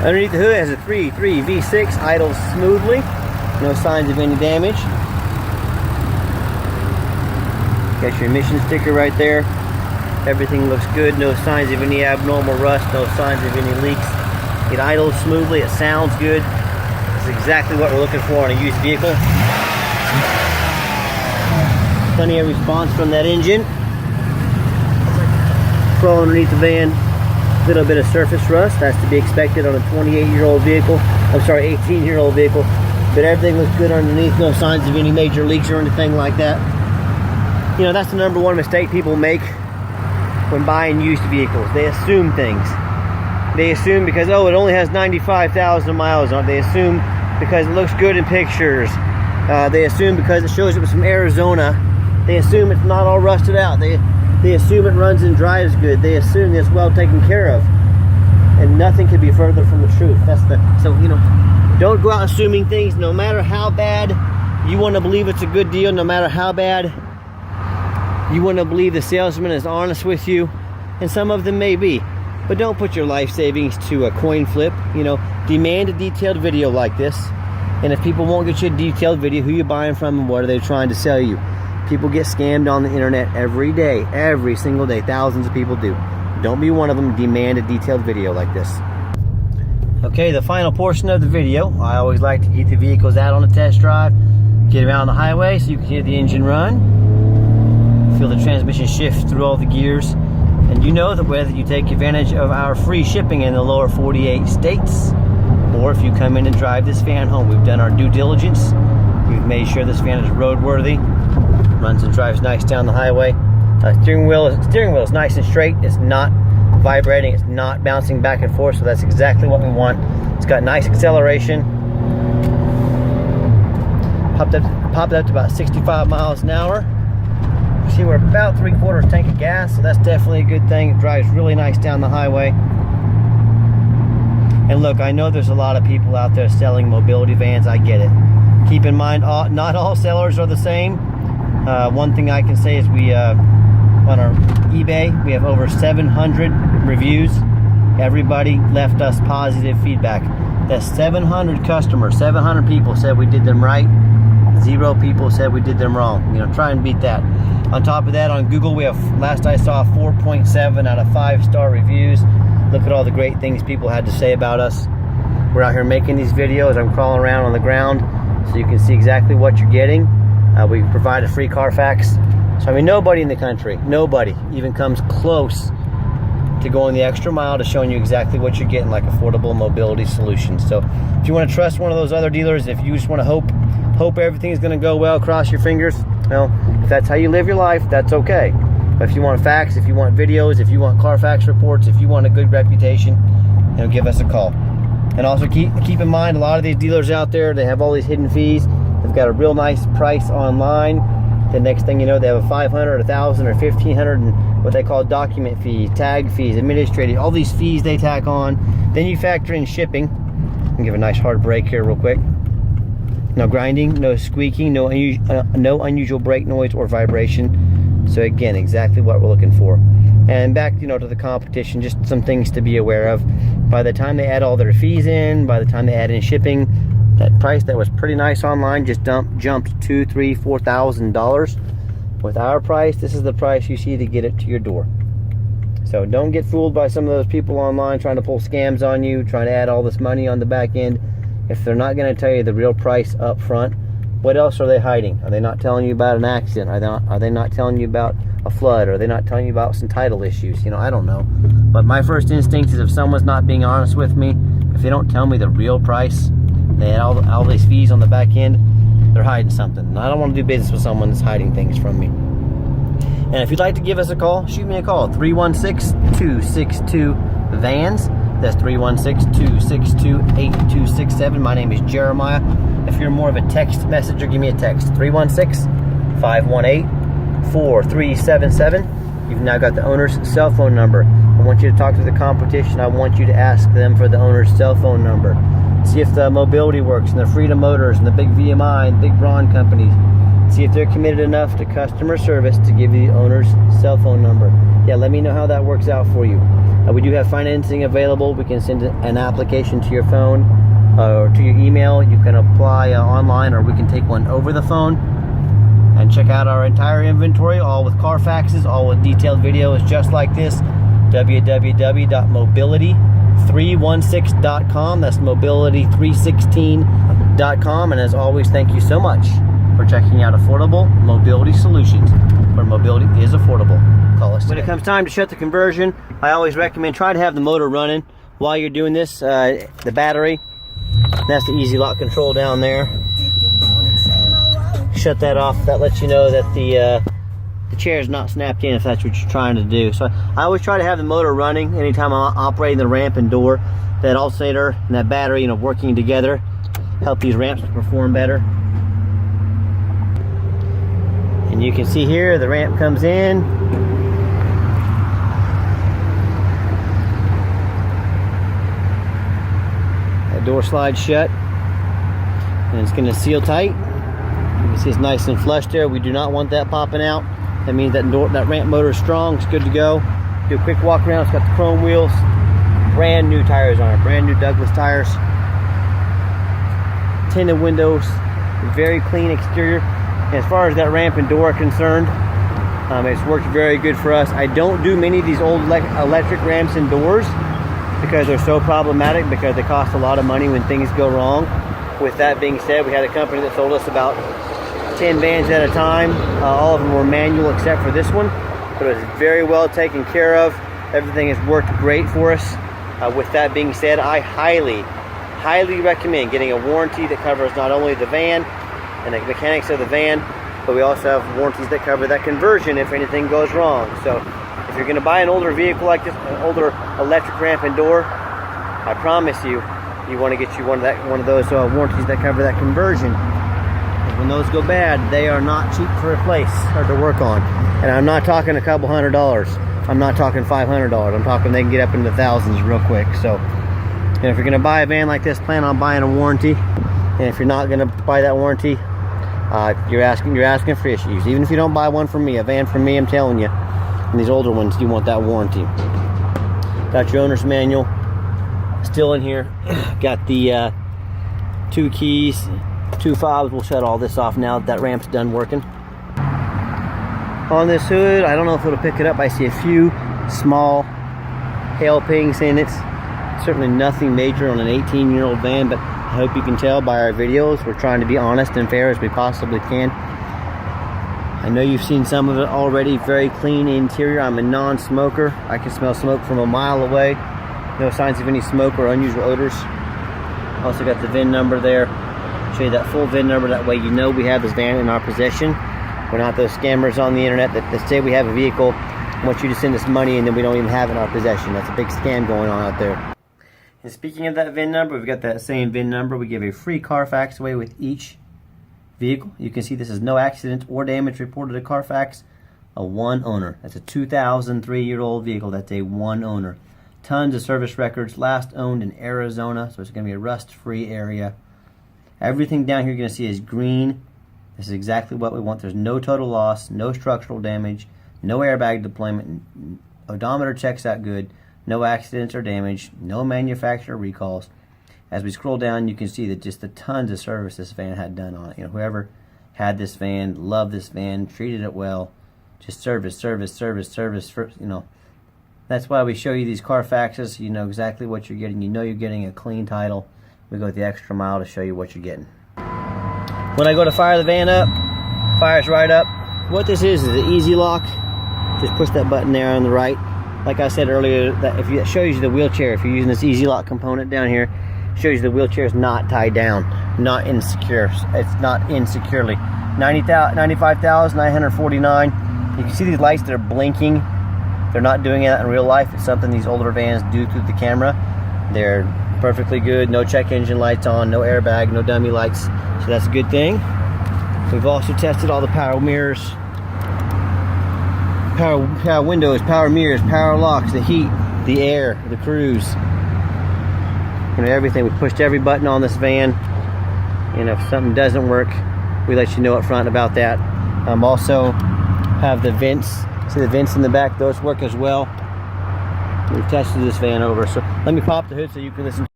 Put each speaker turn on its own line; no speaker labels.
Underneath the hood has a 3.3 V6, idles smoothly, no signs of any damage. Got your emission sticker right there. Everything looks good, no signs of any abnormal rust, no signs of any leaks. It idles smoothly, it sounds good. This is exactly what we're looking for on a used vehicle. Plenty of response from that engine. Crawl underneath the van. A little bit of surface rust, that's to be expected on a 28-year-old vehicle. I'm sorry, 18-year-old vehicle. But everything looks good underneath, no signs of any major leaks or anything like that. You know, that's the number one mistake people make when buying used vehicles. They assume things. They assume because, oh, it only has 95,000 miles on it. They assume because it looks good in pictures. They assume because it shows it was from Arizona. They assume it's not all rusted out. They assume it runs and drives good. They assume it's well taken care of. And nothing could be further from the truth. So, you know, don't go out assuming things. No matter how bad you want to believe it's a good deal, no matter how bad you want to believe the salesman is honest with you, and some of them may be. But don't put your life savings to a coin flip. You know, demand a detailed video like this. And if people won't get you a detailed video, who you buying from and what are they trying to sell you? People get scammed on the internet every day, every single day. Thousands of people do. Don't be one of them. Demand a detailed video like this. Okay, the final portion of the video. I always like to get the vehicles out on a test drive, get around the highway so you can hear the engine run, feel the transmission shift through all the gears, and you know that whether you take advantage of our free shipping in the lower 48 states, or if you come in and drive this van home, we've done our due diligence. We've made sure this van is roadworthy, runs and drives nice down the highway. Steering wheel is nice and straight. It's not vibrating. It's not bouncing back and forth. So that's exactly what we want. It's got nice acceleration. Popped up to about 65 miles an hour. You see, we're about 3/4 tank of gas, so that's definitely a good thing. It drives really nice down the highway. And look, I know there's a lot of people out there selling mobility vans. I get it. Keep in mind, not all sellers are the same. One thing I can say is we, on our eBay, we have over 700 reviews. Everybody left us positive feedback. That's 700 customers, 700 people said we did them right. 0 people said we did them wrong. You know, try and beat that. On top of that, on Google, we have, last I saw, 4.7 out of 5-star reviews. Look at all the great things people had to say about us. We're out here making these videos. I'm crawling around on the ground so you can see exactly what you're getting. We provide a free Carfax. So I mean, nobody in the country, nobody even comes close to going the extra mile to showing you exactly what you're getting, like affordable mobility solutions. So if you want to trust one of those other dealers, if you just want to hope everything's going to go well, cross your fingers, well, if that's how you live your life, that's okay. But if you want facts, if you want videos, if you want Carfax reports, if you want a good reputation, you know, give us a call. And also keep in mind, a lot of these dealers out there, they have all these hidden fees. They've got a real nice price online. The next thing you know, they have a $500, $1,000, or $1,500 and what they call document fees, tag fees, administrative, all these fees they tack on. Then you factor in shipping. I'll give a nice hard brake here real quick. No grinding, no squeaking, no unusual brake noise or vibration. So again, exactly what we're looking for. And back, you know, to the competition, just some things to be aware of. By the time they add all their fees in, by the time they add in shipping, that price that was pretty nice online just jumped $2,000, $3,000, $4,000. With our price, this is the price you see to get it to your door. So don't get fooled by some of those people online trying to pull scams on you, trying to add all this money on the back end. If they're not going to tell you the real price up front, what else are they hiding? Are they not telling you about an accident? Are they not telling you about a flood? Are they not telling you about some title issues? You know, I don't know. But my first instinct is if someone's not being honest with me, if they don't tell me the real price, they had all these fees on the back end, they're hiding something. And I don't want to do business with someone that's hiding things from me. And if you'd like to give us a call, shoot me a call. 316-262-VANS. That's 316-262-8267. My name is Jeremiah. If you're more of a text messenger, give me a text. 316-518-4377. You've now got the owner's cell phone number. I want you to talk to the competition. I want you to ask them for the owner's cell phone number. See if the mobility works, and the Freedom Motors, and the big VMI, and big Braun companies. See if they're committed enough to customer service to give you the owner's cell phone number. Yeah, let me know how that works out for you. We do have financing available. We can send an application to your phone or to your email. You can apply online, or we can take one over the phone and check out our entire inventory, all with Carfaxes, all with detailed videos just like this. www.mobility316.com. That's mobility316.com. And as always, thank you so much for checking out Affordable Mobility Solutions, where mobility is affordable. Call us today. When it comes time to shut the conversion, I always recommend try to have the motor running while you're doing this. The battery, that's the easy lock control down there. Shut that off. That lets you know that the chair is not snapped in, if that's what you're trying to do. So I always try to have the motor running anytime I'm operating the ramp and door. That alternator and that battery, you know, working together help these ramps to perform better. And you can see here the ramp comes in. That door slides shut, and it's going to seal tight. You can see it's nice and flush there. We do not want that popping out. That means that ramp motor is strong. It's good to go. Do a quick walk around. It's got the chrome wheels, brand new tires on it, brand new Douglas tires, tinted windows, very clean exterior. And as far as that ramp and door are concerned, it's worked very good for us. I don't do many of these old electric ramps and doors because they're so problematic, because they cost a lot of money when things go wrong. With that being said, we had a company that sold us about 10 vans at a time. All of them were manual except for this one, but it was very well taken care of. Everything has worked great for us. With that being said, I highly recommend getting a warranty that covers not only the van and the mechanics of the van, but we also have warranties that cover that conversion if anything goes wrong. So if you're going to buy an older vehicle like this, an older electric ramp and door, I promise you, you want to get you one of those warranties that cover that conversion. When those go bad, they are not cheap to replace or to work on. And I'm not talking a couple $100. I'm not talking $500. I'm talking they can get up into the thousands real quick. So, and if you're going to buy a van like this, plan on buying a warranty. And if you're not going to buy that warranty, you're asking for issues. Even if you don't buy one from me, a van from me, I'm telling you, and these older ones, you want that warranty. Got your owner's manual still in here. Got the 2 keys, 2 fobs. We'll shut all this off now that ramp's done working. On this hood, I don't know if it'll pick it up. I see a few small hail pings in it. Certainly nothing major on an 18-year-old van, but I hope you can tell by our videos we're trying to be honest and fair as we possibly can. I know you've seen some of it already. Very clean interior. I'm a non-smoker. I can smell smoke from a mile away. No signs of any smoke or unusual odors. Also got the VIN number there. Show you that full VIN number. That way you know we have this van in our possession. We're not those scammers on the internet that say we have a vehicle, want you to send us money, and then we don't even have it in our possession. That's a big scam going on out there. And speaking of that VIN number, we've got that same VIN number. We give a free Carfax away with each vehicle. You can see this is no accident or damage reported to Carfax. A 1 owner. That's a 2003-year-old vehicle. That's a 1 owner. Tons of service records. Last owned in Arizona, so it's going to be a rust-free area. Everything down here you're going to see is green. This is exactly what we want. There's no total loss, no structural damage, no airbag deployment, odometer checks out good, no accidents or damage, no manufacturer recalls. As we scroll down, you can see that just the tons of service this van had done on it. You know, whoever had this van, loved this van, treated it well, just service, you know. That's why we show you these Carfaxes. You know exactly what you're getting. You know you're getting a clean title. We go the extra mile to show you what you're getting. When I go to fire the van up, fires right up. What this is an easy lock. Just push that button there on the right. Like I said earlier, that shows you the wheelchair. If you're using this easy lock component down here, it shows you the wheelchair is not tied down, not insecure. It's not insecurely. 95,949. You can see these lights that are blinking. They're not doing that in real life. It's something these older vans do through the camera. They're perfectly good. No check engine lights on, no airbag, no dummy lights. So that's a good thing. We've also tested all the power mirrors, power windows, power mirrors, power locks, the heat, the air, the cruise. You know, everything. We pushed every button on this van. And if something doesn't work, we let you know up front about that. Also have the vents. See the vents in the back? Those work as well. We've tested this van over. So let me pop the hood so you can listen.